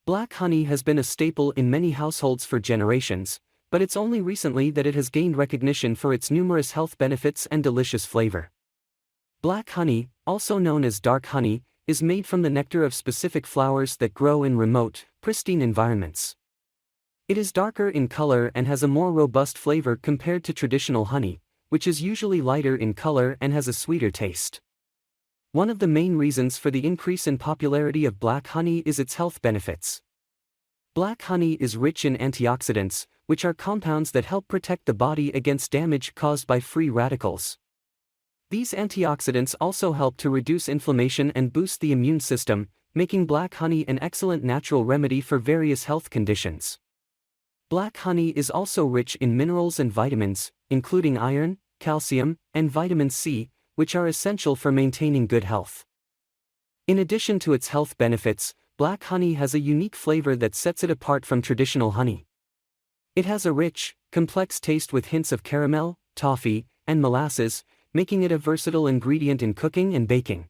Black honey has been a staple in many households for generations, but it's only recently that it has gained recognition for its numerous health benefits and delicious flavor. Black honey, also known as dark honey, is made from the nectar of specific flowers that grow in remote, pristine environments. It is darker in color and has a more robust flavor compared to traditional honey, which is usually lighter in color and has a sweeter taste. One of the main reasons for the increase in popularity of black honey is its health benefits. Black honey is rich in antioxidants, which are compounds that help protect the body against damage caused by free radicals. These antioxidants also help to reduce inflammation and boost the immune system, making black honey an excellent natural remedy for various health conditions. Black honey is also rich in minerals and vitamins, including iron, calcium, and vitamin C, which are essential for maintaining good health. In addition to its health benefits, black honey has a unique flavor that sets it apart from traditional honey. It has a rich, complex taste with hints of caramel, toffee, and molasses, making it a versatile ingredient in cooking and baking.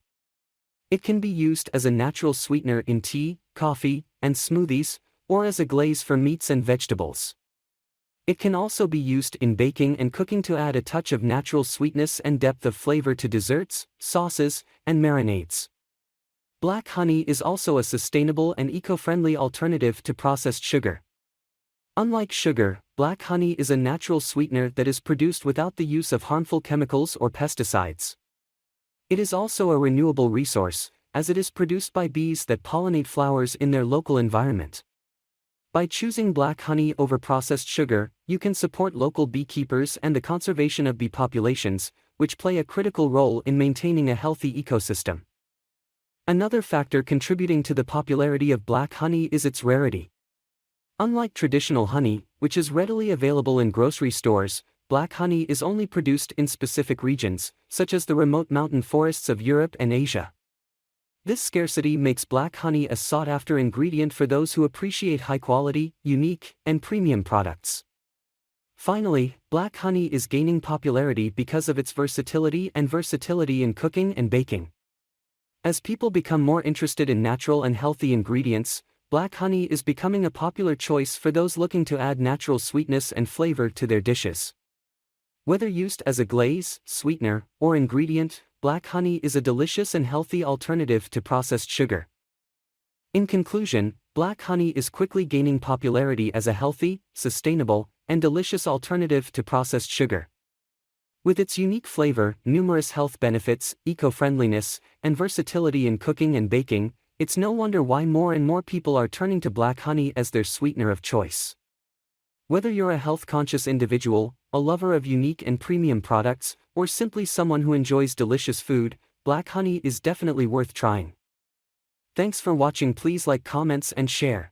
It can be used as a natural sweetener in tea, coffee, and smoothies, or as a glaze for meats and vegetables. It can also be used in baking and cooking to add a touch of natural sweetness and depth of flavor to desserts, sauces, and marinades. Black honey is also a sustainable and eco-friendly alternative to processed sugar. Unlike sugar, black honey is a natural sweetener that is produced without the use of harmful chemicals or pesticides. It is also a renewable resource, as it is produced by bees that pollinate flowers in their local environment. By choosing black honey over processed sugar, you can support local beekeepers and the conservation of bee populations, which play a critical role in maintaining a healthy ecosystem. Another factor contributing to the popularity of black honey is its rarity. Unlike traditional honey, which is readily available in grocery stores, black honey is only produced in specific regions, such as the remote mountain forests of Europe and Asia. This scarcity makes black honey a sought-after ingredient for those who appreciate high-quality, unique, and premium products. Finally, black honey is gaining popularity because of its versatility in cooking and baking. As people become more interested in natural and healthy ingredients, black honey is becoming a popular choice for those looking to add natural sweetness and flavor to their dishes. Whether used as a glaze, sweetener, or ingredient, black honey is a delicious and healthy alternative to processed sugar. In conclusion, black honey is quickly gaining popularity as a healthy, sustainable, and delicious alternative to processed sugar. With its unique flavor, numerous health benefits, eco-friendliness, and versatility in cooking and baking, it's no wonder why more and more people are turning to black honey as their sweetener of choice. Whether you're a health-conscious individual, a lover of unique and premium products, or simply someone who enjoys delicious food, black honey is definitely worth trying. Thanks for watching. Please like, comments, and share.